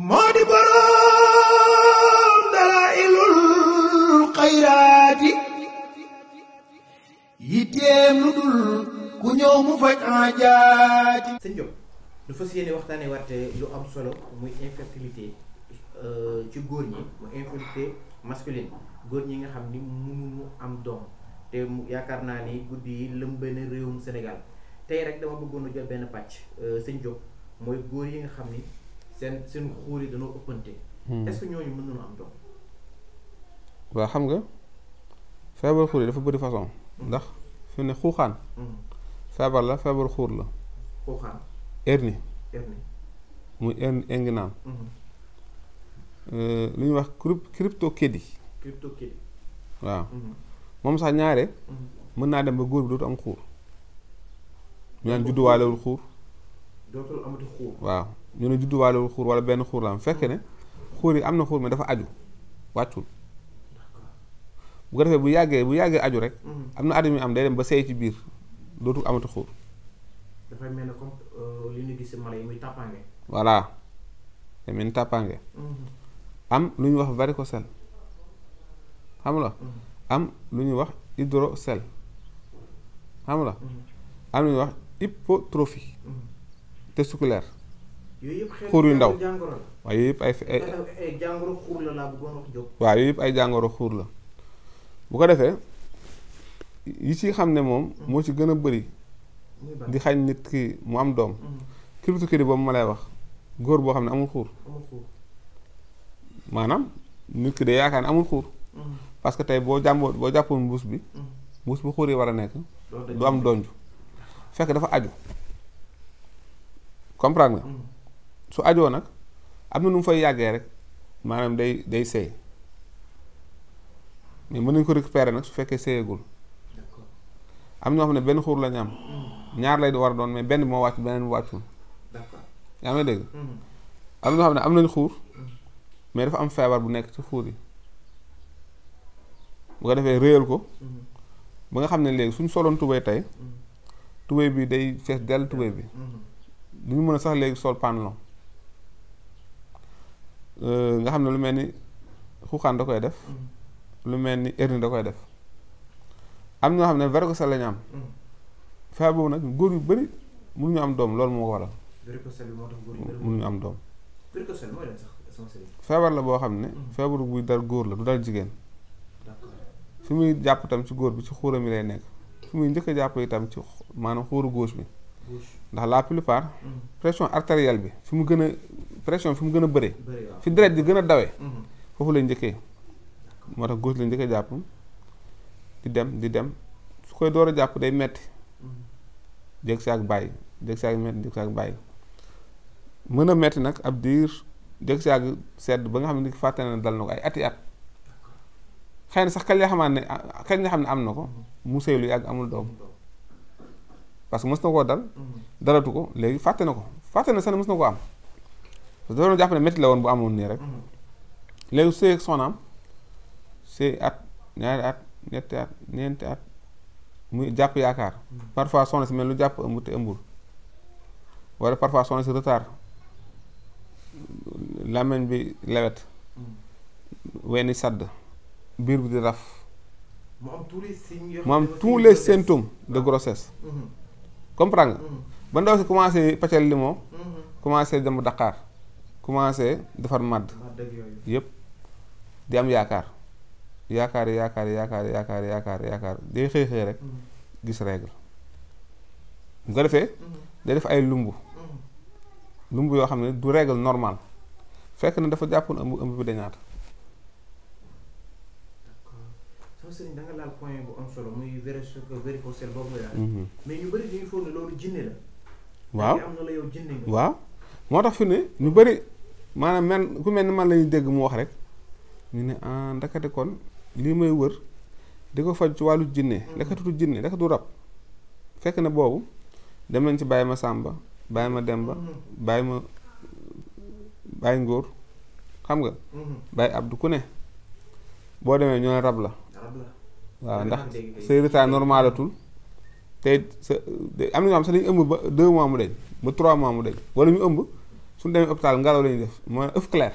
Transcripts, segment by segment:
moo di boroom dalaa'ilul xayraati yitteem lu dul ku ñëw mu faj aajaati. sëñ Diop du fas yéene waxtaanee waate lu am solo muy infertilité ci góor ñi mu infertilité masculine góor ñi nga xam ni mënuñu am doom te yaakaar naa ni guddi yi lëmbee na réewum Sénégal tey rek dama bëggoon a jël benn pàcc sëñ Diop mooy góor yi nga xam ni seen xuur yi dañoo ëppante. est-ce que ñooñu mën nañu am doom. waaw xam nga feebar xuur yi dafa bëri façon. ndax fi mu ne xuuxaan. feebar la feebar xuur la. xuuxaan. hernie. muy hernie inguinale. lu ñuy wax cryptokédie. cryptokédie. waaw moom sax ñaare. mën naa dem ba góor bi dootu am xuur. ñu naan judduwaalewul xuur. dootul amati xuur. waaw ñu ne judduwaalewul xuur wala benn xuur la am fekk ne xuur yi am na xuur mais dafa aju wàccul. bu ko defee bu yàggee aju rek. am na aju mi am day dem ba seey ci biir dootul amati xuur. dafay mel ne comme li ñu gis ci mala yi muy tàppaange. voilà day mel ni tàppaange. am lu ñuy wax varicocèle xam la am lu ñuy wax hydrocèle xam la am lu ñuy wax hypotrophie testiculaire. yooyu yëpp xeetu xuur yu ndaw jàngoro la. waaw yooyu yëpp ay jàngoro xuur la laa bëggoon wax jóg. waaw yooyu yëpp ay jàngoro xuur la bu ko defee yi ci xam ne moom moo ci gën a bëri di xañ nit ki mu am doom. cryptokédie boobu ma lay wax góor boo xam ne amul xuur. maanaam nit ki de yaakaar ne amul xuur. parce que tey boo jàppoon mbuus bi xuur yi war a nekk du am donju fekk dafa aju comprendre nga su ajoo nag am na nu mu fay yàggee rek maanaam day seey mais mën nañu ko récupérer nag su fekkee seeyagul. am ñoo xam ne benn xuur la ñu am ñaar lay war a doon mais benn bi moo wàcc beneen bu wàccul. yaa ngi dégg. am ñoo xam ne am nañ xuur mais dafa am feebar bu nekk ci xuur yi bu ko defee réyal ko ba nga xam ne léegi suñ soloon tubéy tey tubéy bi day fees dell tubéy bi du ñu mën a sax léegi sol pantalon nga xam ne lu mel ni xuuxaan da koy def lu mel ni hernie da koy def am ñoo xam ne varicocèle la ñu am feebar boobu nag góor yu bëri mënuñu am doom loolu moo ko waral. varicocèle bi moo tax góor yu bëri mënuñu am doom. varicocèle mooy lan sax feebar la boo xam ne feebaru buy dal góor la du dal jigéen. fi muy jàpp itam ci góor bi ci xuuram mi lay nekk fi muy njëkk a jàpp itam ci maanaam xuuru gauche bi ndax la plupart pression artérielle bi fi mu gën a pression fi mu gën a bëree fi deret di gën a dawee foofu lay njëkkee moo tax gauche lay njëkkee jàpp di dem su koy door a jàpp day metti jéeg si ak bàyyi jéeg si ak metti jéeg si ak bàyyi mën a metti nag ab diir jéeg si ak sedd ba nga xam ne fàtte na dal na ko ay ati at xëy na sax kañ nga xam ne am na ko mu sëy lu yàgg amul doom parce que mës na koo dal dalatu ko léegi fàtte na sax ne mës na koo am parce que doon jàpp ne métti la woon bu amoon nii rek léegi su sëy ak soxnaam sëy at ñaari at ñetti at ñeenti at muy jàpp yaakaar parfois soxna si mel lu jàpp ëmb te ëmbul wala parfois soxna si retard làmmiñ bi lewet wenn sadd biir bi di raf mu am tous les symptômes de grossesse comprends nga ba ndaw si commencé paccal li moo commencé dem Dakar commencé defar màdd yëpp di am yaakaar day xëy rek gis règle bu ko defee day def ay lumb yoo xam ne du règle normal fekk na dafa jàppoon ëmb bi dañaata. sëriñ da nga laal point bu am solo muy varicocèle boobu nga daal mais ñu bëri dañuy foog ne loolu jinne la. waaw am na la yow jinne nga. waaw moo tax fi ne ñu bëri maanaam ku mel ni man la ñuy dégg mu wax rek ñu ne ndakate kon lii may wër di ko faj ci wàllu jinne ndakatutu jinne ndakatu rab fekk na boobu dem nañ ci bàyyi ma Sàmba bàyyi ma Demba bàyyi Ngóor xam nga bàyyi Abdu ku ne boo demee ñoo ne rab la. waaw ndax say retard normalatul te am na ñoo xam sax dañu ëmb ba 2 mois mu deñ ba 3 mois mu deñ wala ñu ëmb suñu demee hôpital ngelaw la ñuy def mooy œuf clair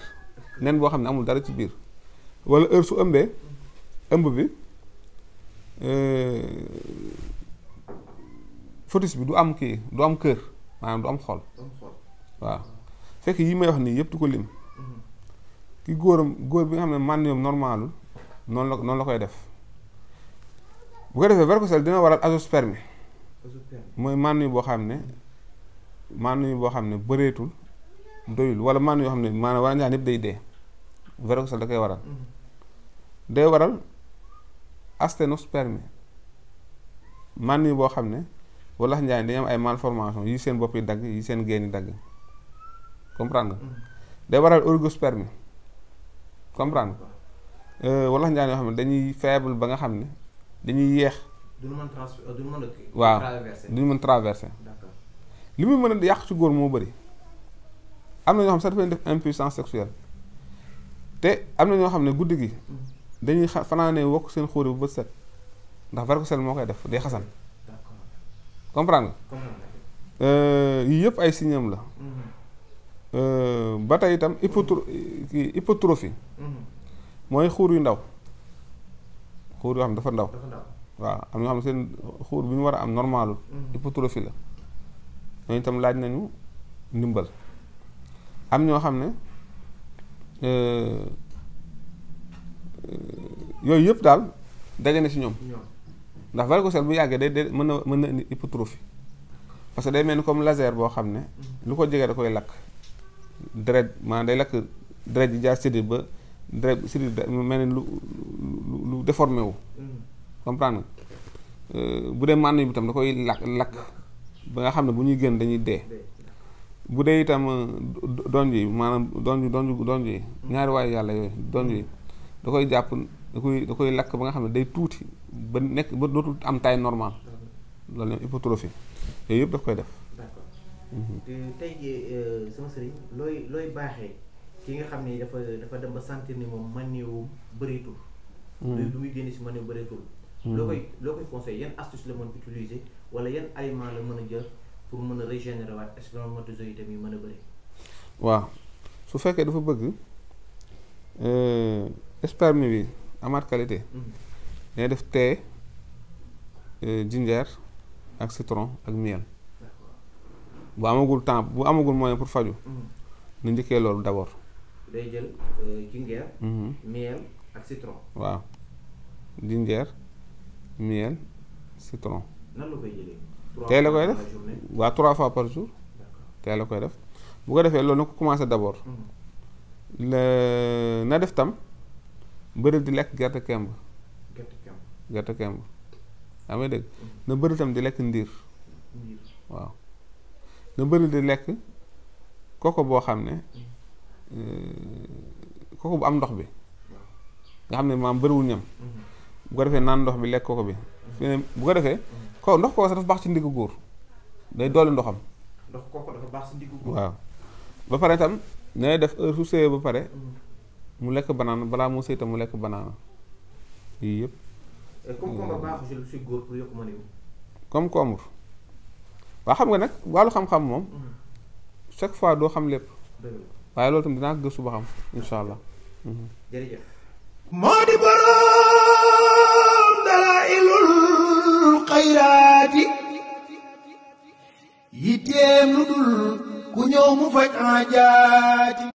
nen boo xam ne amul dara ci biir wala heure su ëmbee ëmb bi fœtus bi du am kii du am kër maanaam du am xol waaw fekk yi may wax nii yëpp du ko lim ki góor bi nga xam ne man ñoom normalul noonu la koy def bu ko defee varicocèle dina waral azoospermie mooy man boo xam ne bëreetul doyul wala man yoo xam ne maanaam wala ñaan yëpp day dee varicocèle da koy waral day waral asténospermie man boo xam ne wala njaay dañu am ay malformation yi seen bopp yi dagg yi seen génn yi dagg comprendre nga day waral oligospermie comprendre nga wala njaay yoo xam ne dañuy faible ba nga xam ne dañuy yeex waaw duñu mën traverser li muy mën a yàq ci góor moo bëri am na ñoo xam sax dafay def impuissance sexuelle te am na ñoo xam ne guddi gi dañuy fanaanee wokk seen xóori bu bët set ndax varicocèle moo koy def day xasan comprendre nga yii yëpp ay signam la ba tey itam hypotrophie mooy xuur yu ndaw xuur yoo xam ne dafa ndaw waaw am na ñoo xam ne seen xuur bi ñu war a am normalul hypotrophie la ñooñu itam laaj nañu ndimbal am ñoo xam ne yooyu yëpp daal daje na ci ñoom ndax varicocèle bu yàggee day mën na indi hypotrophie parce que day mel ni comme laser boo xam ne lu ko jege da koy lakk deret maanaam day lakk deret ji jaar sédit ba deret sédit mel ni lu déformé wu comprendre nga bu dee mànn bi tam da koy lakk ba nga xam ne bu ñuy génn dañuy dee bu dee itam donj yi maanaam donj yi ñaari waaye yàlla yooyu donj yi da koy jàpp da koy lakk ba nga xam ne day tuuti ba nekk ba dootul am taille normale loolu la hypotrophie yooyu yëpp daf koy def. d'accord tey jii sama sëriñ looy baaxee ki nga xam ne dafa dem ba sentir ni moom maniwum bëreetul. lu muy génne si maniw bëreetul. loo koy conseil yan astuce la mën utiliser wala yan aliment la mën a jël pour mën a régénérer waat spermatozoïde yi mën a bëri. waaw su fekkee dafa bëgg sperme bi amaat qualité. day def thé ginger ak citron ak miel. bu amagul temps bu amagul moyen pour faju na njëkkee loolu d'abord. day jël ginger. miel ak citron. waaw ginger miel citron. nan la koy jëlee. tey la koy def waaw 3 fois par jour. tey la koy def bu ko defee loolu na ko commencé d'abord. na def tam bëri di lekk gerte kemb. gerte kemb yaa may dégg na bëri tam di lekk ndiir. waaw na bëri di lekk koko boo xam ne koko bu am ndox bi nga xam ne maam bëriwul ñam bu ko defee naan ndox bi lekk koko bi bu ko defee ko ndox koko sax dafa baax ci ndiggu góor day dolli ndoxam. ndox koko dafa baax ci ndiggu góor. waaw ba pare tam nay def heure su sëyee ba pare mu lekk banaana balaa moo sëy tam mu lekk banaana yii yëpp. concombre baaxul ci góor pour yokk maniw. concombre waa xam nga nag wàllu xam-xam moom chaque fois doo xam lépp waaye loolu tam dinaa gëstu ba xam insha allah. jërëjëf. moo di boroom dalaa'ilul xayraati yitteem lu dul ku ñëw mu faj aajaati